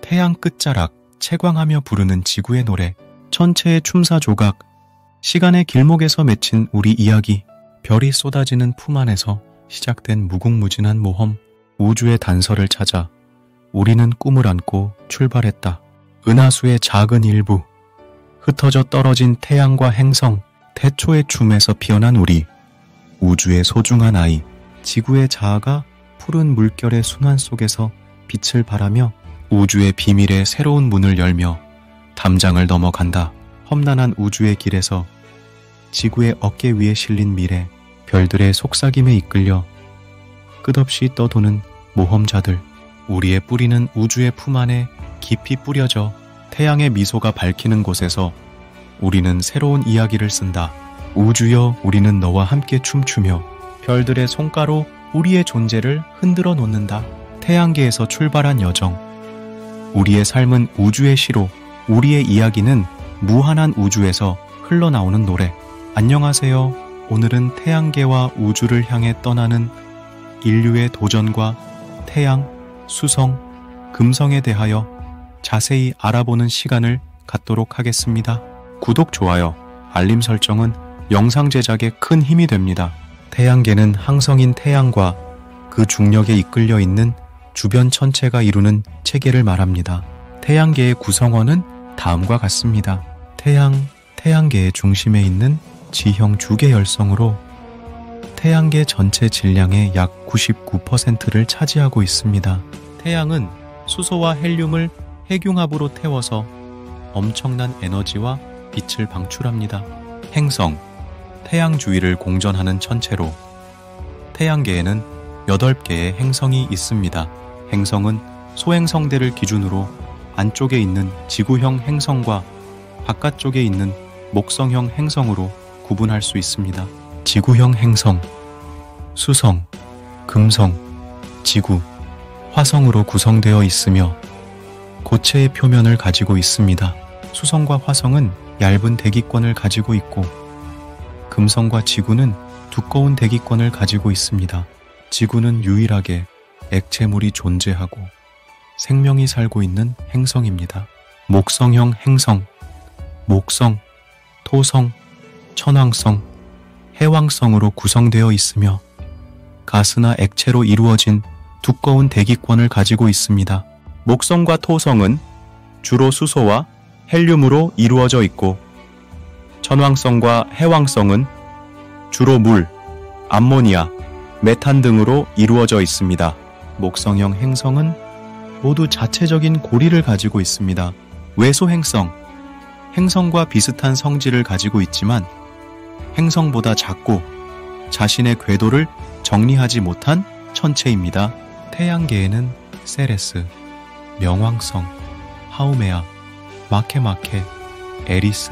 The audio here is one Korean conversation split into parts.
태양 끝자락, 채광하며 부르는 지구의 노래, 천체의 춤사 조각, 시간의 길목에서 맺힌 우리 이야기, 별이 쏟아지는 품 안에서 시작된 무궁무진한 모험, 우주의 단서를 찾아 우리는 꿈을 안고 출발했다. 은하수의 작은 일부, 흩어져 떨어진 태양과 행성, 태초의 춤에서 피어난 우리, 우주의 소중한 아이, 지구의 자아가 푸른 물결의 순환 속에서 빛을 발하며 우주의 비밀의 새로운 문을 열며 담장을 넘어간다. 험난한 우주의 길에서 지구의 어깨 위에 실린 미래, 별들의 속삭임에 이끌려 끝없이 떠도는 모험자들, 우리의 뿌리는 우주의 품 안에 깊이 뿌려져 태양의 미소가 밝히는 곳에서 우리는 새로운 이야기를 쓴다. 우주여, 우리는 너와 함께 춤추며 별들의 손가로 우리의 존재를 흔들어 놓는다. 태양계에서 출발한 여정, 우리의 삶은 우주의 시로, 우리의 이야기는 무한한 우주에서 흘러나오는 노래. 안녕하세요. 오늘은 태양계와 우주를 향해 떠나는 인류의 도전과 태양, 수성, 금성에 대하여 자세히 알아보는 시간을 갖도록 하겠습니다. 구독, 좋아요, 알림 설정은 영상 제작에 큰 힘이 됩니다. 태양계는 항성인 태양과 그 중력에 이끌려 있는 주변 천체가 이루는 체계를 말합니다. 태양계의 구성원은 다음과 같습니다. 태양계의 중심에 있는 지형 주계 열성으로 태양계 전체 질량의 약 99%를 차지하고 있습니다. 태양은 수소와 헬륨을 핵융합으로 태워서 엄청난 에너지와 빛을 방출합니다. 행성, 태양 주위를 공전하는 천체로 태양계에는 8개의 행성이 있습니다. 행성은 소행성대를 기준으로 안쪽에 있는 지구형 행성과 바깥쪽에 있는 목성형 행성으로 구분할 수 있습니다. 지구형 행성, 수성, 금성, 지구, 화성으로 구성되어 있으며 고체의 표면을 가지고 있습니다. 수성과 화성은 얇은 대기권을 가지고 있고 금성과 지구는 두꺼운 대기권을 가지고 있습니다. 지구는 유일하게 액체물이 존재하고 생명이 살고 있는 행성입니다. 목성형 행성, 목성, 토성, 천왕성, 해왕성으로 구성되어 있으며 가스나 액체로 이루어진 두꺼운 대기권을 가지고 있습니다. 목성과 토성은 주로 수소와 헬륨으로 이루어져 있고 천왕성과 해왕성은 주로 물, 암모니아, 메탄 등으로 이루어져 있습니다. 목성형 행성은 모두 자체적인 고리를 가지고 있습니다. 외소행성, 행성과 비슷한 성질을 가지고 있지만 행성보다 작고 자신의 궤도를 정리하지 못한 천체입니다. 태양계에는 세레스, 명왕성, 하우메아, 마케마케, 에리스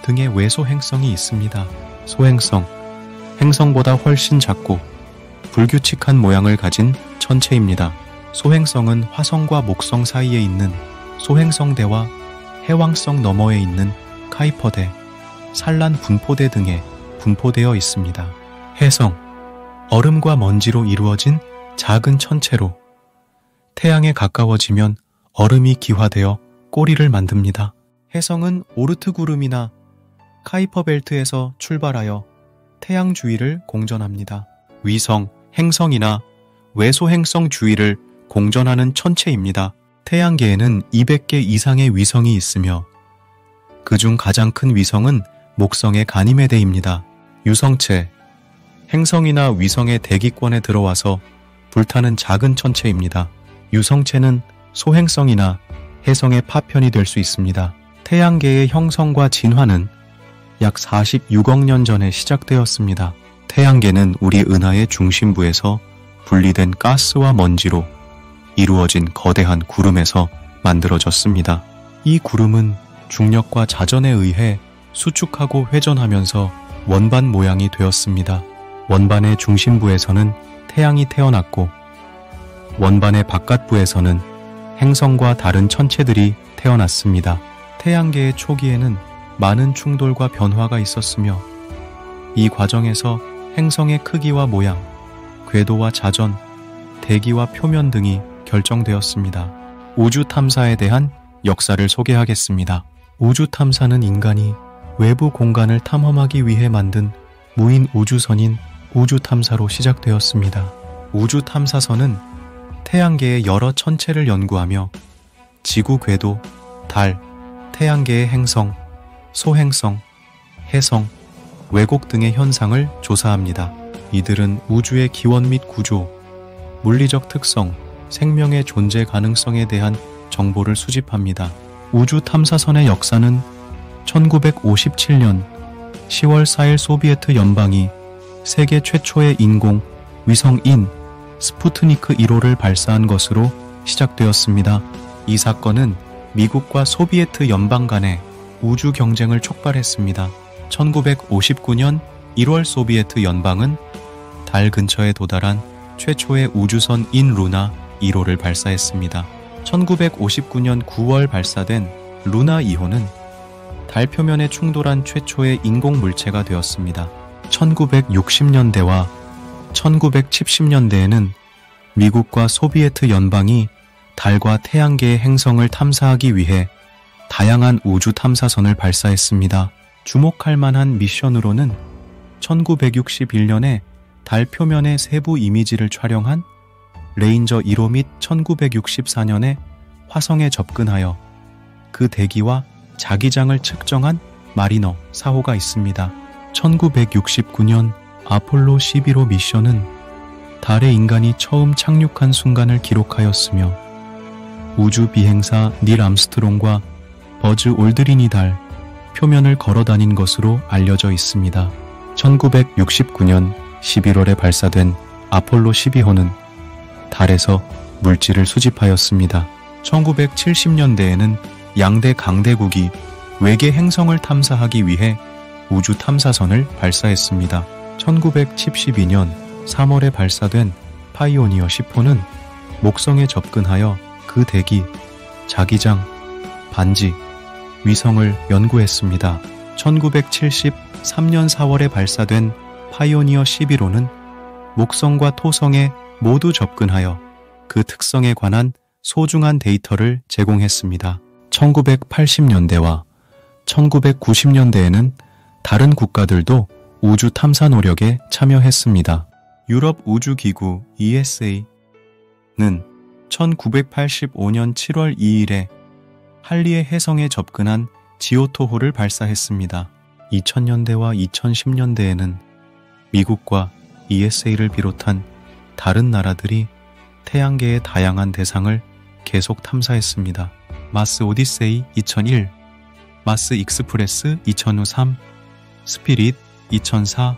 등의 외소행성이 있습니다. 소행성, 행성보다 훨씬 작고 불규칙한 모양을 가진 천체입니다. 소행성은 화성과 목성 사이에 있는 소행성대와 해왕성 너머에 있는 카이퍼대, 산란 분포대 등에 분포되어 있습니다. 해성, 얼음과 먼지로 이루어진 작은 천체로 태양에 가까워지면 얼음이 기화되어 꼬리를 만듭니다. 해성은 오르트 구름이나 카이퍼 벨트에서 출발하여 태양 주위를 공전합니다. 위성, 행성이나 외소행성 주위를 공전하는 천체입니다. 태양계에는 200개 이상의 위성이 있으며 그중 가장 큰 위성은 목성의 가니메데입니다. 유성체, 행성이나 위성의 대기권에 들어와서 불타는 작은 천체입니다. 유성체는 소행성이나 해성의 파편이 될 수 있습니다. 태양계의 형성과 진화는 약 46억 년 전에 시작되었습니다. 태양계는 우리 은하의 중심부에서 분리된 가스와 먼지로 이루어진 거대한 구름에서 만들어졌습니다. 이 구름은 중력과 자전에 의해 수축하고 회전하면서 원반 모양이 되었습니다. 원반의 중심부에서는 태양이 태어났고 원반의 바깥부에서는 행성과 다른 천체들이 태어났습니다. 태양계의 초기에는 많은 충돌과 변화가 있었으며 이 과정에서 행성의 크기와 모양, 궤도와 자전, 대기와 표면 등이 결정되었습니다. 우주 탐사에 대한 역사를 소개하겠습니다. 우주 탐사는 인간이 외부 공간을 탐험하기 위해 만든 무인 우주선인 우주 탐사로 시작되었습니다. 우주 탐사선은 태양계의 여러 천체를 연구하며 지구 궤도, 달, 태양계의 행성, 소행성, 해성, 왜곡 등의 현상을 조사합니다. 이들은 우주의 기원 및 구조, 물리적 특성, 생명의 존재 가능성에 대한 정보를 수집합니다. 우주 탐사선의 역사는 1957년 10월 4일 소비에트 연방이 세계 최초의 인공 위성인 스푸트니크 1호를 발사한 것으로 시작되었습니다. 이 사건은 미국과 소비에트 연방 간의 우주 경쟁을 촉발했습니다. 1959년 1월 소비에트 연방은 달 근처에 도달한 최초의 우주선인 루나 1호를 발사했습니다. 1959년 9월 발사된 루나 2호는 달 표면에 충돌한 최초의 인공 물체가 되었습니다. 1960년대와 1970년대에는 미국과 소비에트 연방이 달과 태양계의 행성을 탐사하기 위해 다양한 우주 탐사선을 발사했습니다. 주목할 만한 미션으로는 1961년에 달 표면의 세부 이미지를 촬영한 레인저 1호 및 1964년에 화성에 접근하여 그 대기와 자기장을 측정한 마리너 4호가 있습니다. 1969년 아폴로 11호 미션은 달에 인간이 처음 착륙한 순간을 기록하였으며 우주 비행사 닐 암스트롱과 버즈 올드린이 달 표면을 걸어다닌 것으로 알려져 있습니다. 1969년 11월에 발사된 아폴로 12호는 달에서 물질을 수집하였습니다. 1970년대에는 양대 강대국이 외계 행성을 탐사하기 위해 우주 탐사선을 발사했습니다. 1972년 3월에 발사된 파이오니어 10호는 목성에 접근하여 그 대기, 자기장, 반지, 위성을 연구했습니다. 1973년 4월에 발사된 파이오니어 11호는 목성과 토성에 모두 접근하여 그 특성에 관한 소중한 데이터를 제공했습니다. 1980년대와 1990년대에는 다른 국가들도 우주 탐사 노력에 참여했습니다. 유럽 우주기구 ESA는 1985년 7월 2일에 할리의 해성에 접근한 지오토호를 발사했습니다. 2000년대와 2010년대에는 미국과 ESA를 비롯한 다른 나라들이 태양계의 다양한 대상을 계속 탐사했습니다. 마스 오디세이 2001, 마스 익스프레스 2003, 스피릿 2004,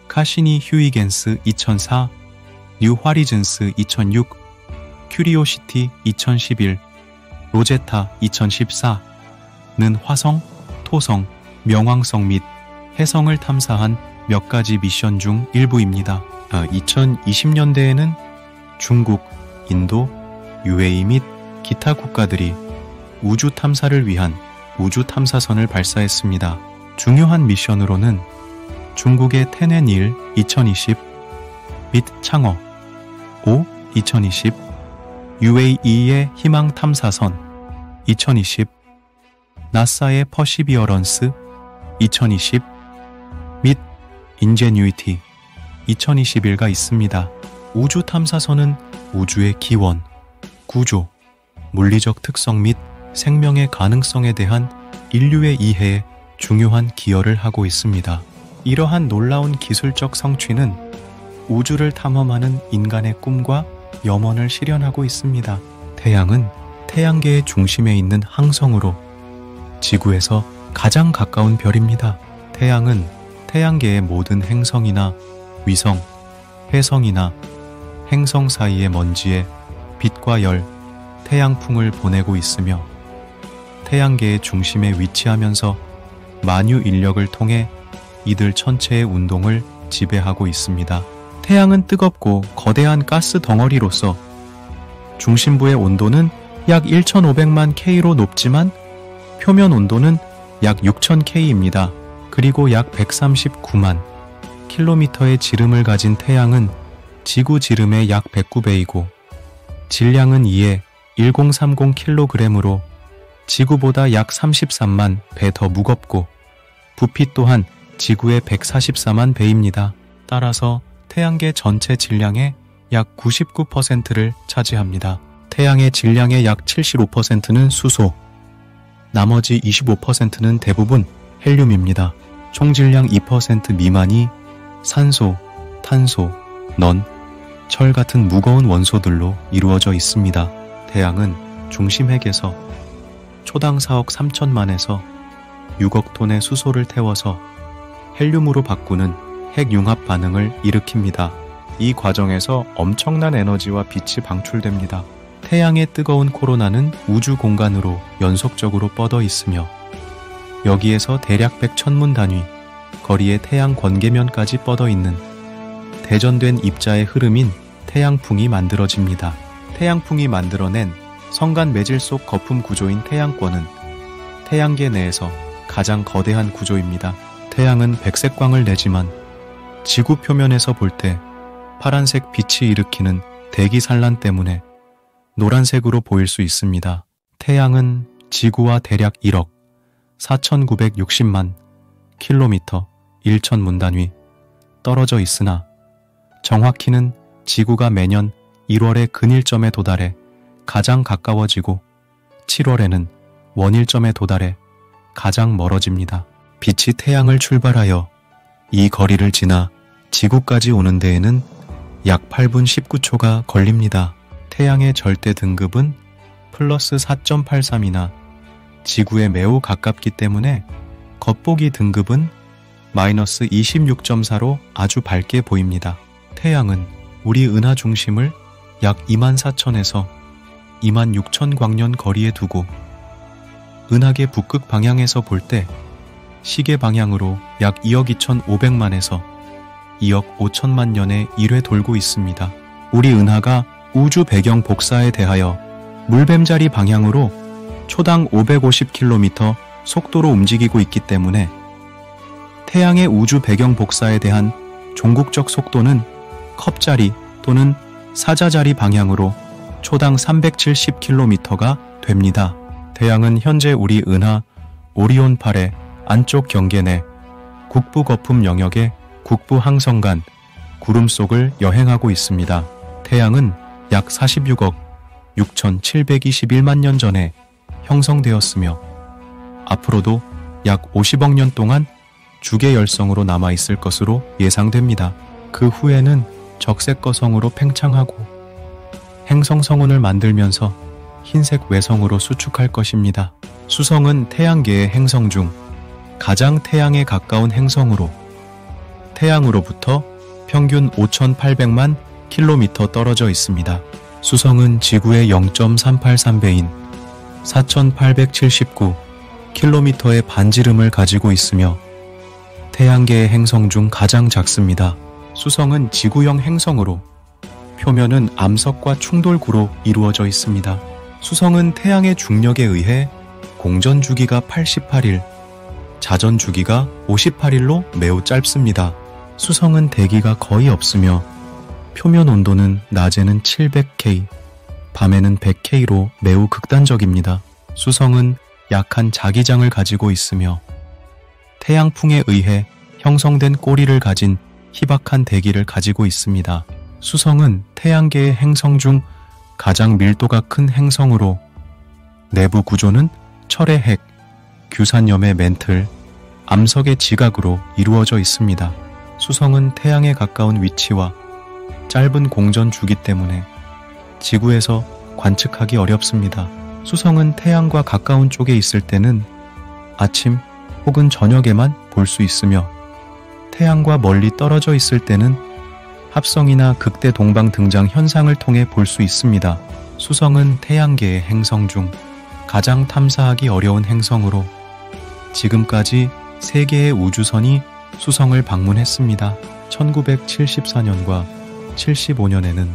카시니 휴이겐스 2004, 뉴 화리즌스 2006, 큐리오시티 2011, 로제타 2014는 화성, 토성, 명왕성 및 해성을 탐사한 몇 가지 미션 중 일부입니다. 2020년대에는 중국, 인도, UAE 및 기타 국가들이 우주 탐사를 위한 우주 탐사선을 발사했습니다. 중요한 미션으로는 중국의 텐앤1 2020 및 창어 5 2020, UAE의 희망 탐사선 2020, 나사의 퍼시비어런스 2020 및 인제뉴이티 2021가 있습니다. 우주 탐사선은 우주의 기원, 구조, 물리적 특성 및 생명의 가능성에 대한 인류의 이해에 중요한 기여를 하고 있습니다. 이러한 놀라운 기술적 성취는 우주를 탐험하는 인간의 꿈과 염원을 실현하고 있습니다. 태양은 태양계의 중심에 있는 항성으로 지구에서 가장 가까운 별입니다. 태양은 태양계의 모든 행성이나 위성, 해성이나 행성 사이의 먼지에 빛과 열, 태양풍을 보내고 있으며 태양계의 중심에 위치하면서 만유 인력을 통해 이들 천체의 운동을 지배하고 있습니다. 태양은 뜨겁고 거대한 가스 덩어리로서 중심부의 온도는 약 1500만 K로 높지만 표면 온도는 약 6000K입니다. 그리고 약 139만 킬로미터의 지름을 가진 태양은 지구 지름의 약 109배이고 질량은 이에 1030kg으로 지구보다 약 33만 배 더 무겁고 부피 또한 지구의 144만 배입니다. 따라서 태양계 전체 질량의 약 99%를 차지합니다. 태양의 질량의 약 75%는 수소, 나머지 25%는 대부분 헬륨입니다. 총 질량 2% 미만이 산소, 탄소, 넌, 철 같은 무거운 원소들로 이루어져 있습니다. 태양은 중심 핵에서 초당 4억 3천만에서 6억 톤의 수소를 태워서 헬륨으로 바꾸는 핵융합 반응을 일으킵니다. 이 과정에서 엄청난 에너지와 빛이 방출됩니다. 태양의 뜨거운 코로나는 우주 공간으로 연속적으로 뻗어 있으며 여기에서 대략 100천문 단위 거리의 태양 권계면까지 뻗어 있는 대전된 입자의 흐름인 태양풍이 만들어집니다. 태양풍이 만들어낸 성간 매질 속 거품 구조인 태양권은 태양계 내에서 가장 거대한 구조입니다. 태양은 백색광을 내지만 지구 표면에서 볼 때 파란색 빛이 일으키는 대기산란 때문에 노란색으로 보일 수 있습니다. 태양은 지구와 대략 1억 4,960만 킬로미터 1천문 단위 떨어져 있으나 정확히는 지구가 매년 1월의 근일점에 도달해 가장 가까워지고 7월에는 원일점에 도달해 가장 멀어집니다. 빛이 태양을 출발하여 이 거리를 지나 지구까지 오는 데에는 약 8분 19초가 걸립니다. 태양의 절대 등급은 플러스 4.83이나 지구에 매우 가깝기 때문에 겉보기 등급은 마이너스 26.4로 아주 밝게 보입니다. 태양은 우리 은하 중심을 약 24,000에서 26,000 광년 거리에 두고 은하계 북극 방향에서 볼 때 시계 방향으로 약 2억 2,500만에서 2억 5천만 년에 1회 돌고 있습니다. 우리 은하가 우주 배경 복사에 대하여 물뱀자리 방향으로 초당 550km 속도로 움직이고 있기 때문에 태양의 우주 배경 복사에 대한 종국적 속도는 컵자리 또는 사자자리 방향으로 초당 370km가 됩니다. 태양은 현재 우리 은하 오리온팔의 안쪽 경계 내 국부 거품 영역의 국부 항성간 구름 속을 여행하고 있습니다. 태양은 약 46억 6,721만 년 전에 형성되었으며 앞으로도 약 50억 년 동안 주계 열성으로 남아있을 것으로 예상됩니다. 그 후에는 적색거성으로 팽창하고 행성 성운을 만들면서 흰색 외성으로 수축할 것입니다. 수성은 태양계의 행성 중 가장 태양에 가까운 행성으로 태양으로부터 평균 5,800만 킬로미터 떨어져 있습니다. 수성은 지구의 0.383배인 4,879 킬로미터의 반지름을 가지고 있으며 태양계의 행성 중 가장 작습니다. 수성은 지구형 행성으로 표면은 암석과 충돌구로 이루어져 있습니다. 수성은 태양의 중력에 의해 공전 주기가 88일, 자전 주기가 58일로 매우 짧습니다. 수성은 대기가 거의 없으며 표면 온도는 낮에는 700K, 밤에는 100K로 매우 극단적입니다. 수성은 약한 자기장을 가지고 있으며 태양풍에 의해 형성된 꼬리를 가진 희박한 대기를 가지고 있습니다. 수성은 태양계의 행성 중 가장 밀도가 큰 행성으로 내부 구조는 철의 핵, 규산염의 멘틀, 암석의 지각으로 이루어져 있습니다. 수성은 태양에 가까운 위치와 짧은 공전 주기 때문에 지구에서 관측하기 어렵습니다. 수성은 태양과 가까운 쪽에 있을 때는 아침 혹은 저녁에만 볼 수 있으며 태양과 멀리 떨어져 있을 때는 합성이나 극대 동방 등장 현상을 통해 볼 수 있습니다. 수성은 태양계의 행성 중 가장 탐사하기 어려운 행성으로 지금까지 3개의 우주선이 수성을 방문했습니다. 1974년과 75년에는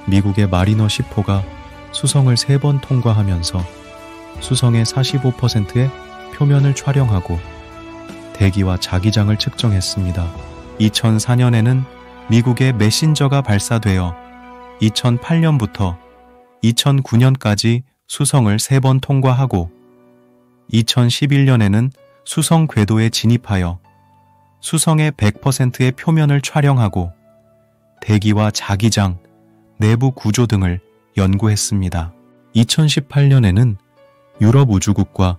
미국의 마리너 10호가 수성을 3번 통과하면서 수성의 45%의 표면을 촬영하고 대기와 자기장을 측정했습니다. 2004년에는 미국의 메신저가 발사되어 2008년부터 2009년까지 수성을 3번 통과하고 2011년에는 수성 궤도에 진입하여 수성의 100%의 표면을 촬영하고 대기와 자기장, 내부 구조 등을 연구했습니다. 2018년에는 유럽 우주국과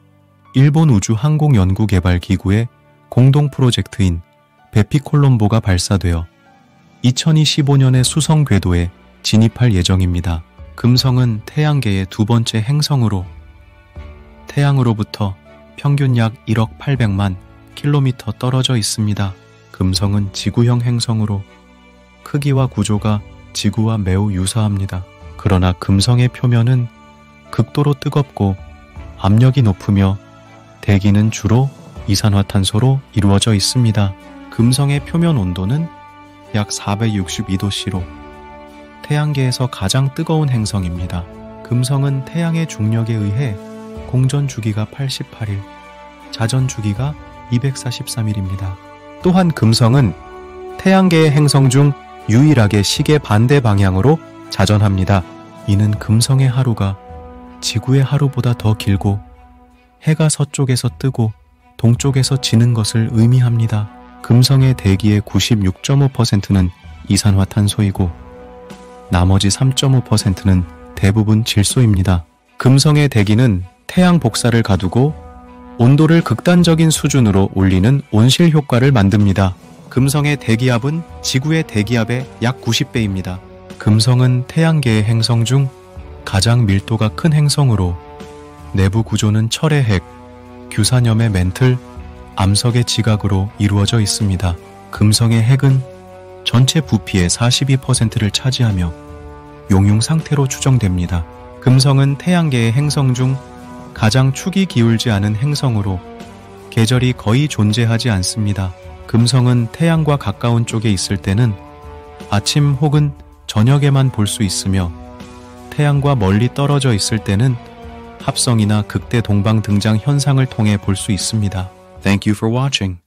일본 우주항공연구개발기구의 공동 프로젝트인 베피콜롬보가 발사되어 2025년에 수성 궤도에 진입할 예정입니다. 금성은 태양계의 두 번째 행성으로 태양으로부터 평균 약 1억 800만 킬로미터 떨어져 있습니다. 금성은 지구형 행성으로 크기와 구조가 지구와 매우 유사합니다. 그러나 금성의 표면은 극도로 뜨겁고 압력이 높으며 대기는 주로 이산화탄소로 이루어져 있습니다. 금성의 표면 온도는 약 462도씨로 태양계에서 가장 뜨거운 행성입니다. 금성은 태양의 중력에 의해 공전 주기가 88일, 자전 주기가 243일입니다. 또한 금성은 태양계의 행성 중 유일하게 시계 반대 방향으로 자전합니다. 이는 금성의 하루가 지구의 하루보다 더 길고 해가 서쪽에서 뜨고 동쪽에서 지는 것을 의미합니다. 금성의 대기의 96.5%는 이산화탄소이고 나머지 3.5%는 대부분 질소입니다. 금성의 대기는 태양 복사를 가두고 온도를 극단적인 수준으로 올리는 온실 효과를 만듭니다. 금성의 대기압은 지구의 대기압의 약 90배입니다. 금성은 태양계의 행성 중 가장 밀도가 큰 행성으로 내부 구조는 철의 핵, 규산염의 멘틀, 암석의 지각으로 이루어져 있습니다. 금성의 핵은 전체 부피의 42%를 차지하며 용융 상태로 추정됩니다. 금성은 태양계의 행성 중 가장 축이 기울지 않은 행성으로 계절이 거의 존재하지 않습니다. 금성은 태양과 가까운 쪽에 있을 때는 아침 혹은 저녁에만 볼 수 있으며 태양과 멀리 떨어져 있을 때는 합성이나 극대 동방 등장 현상을 통해 볼 수 있습니다. Thank you for watching.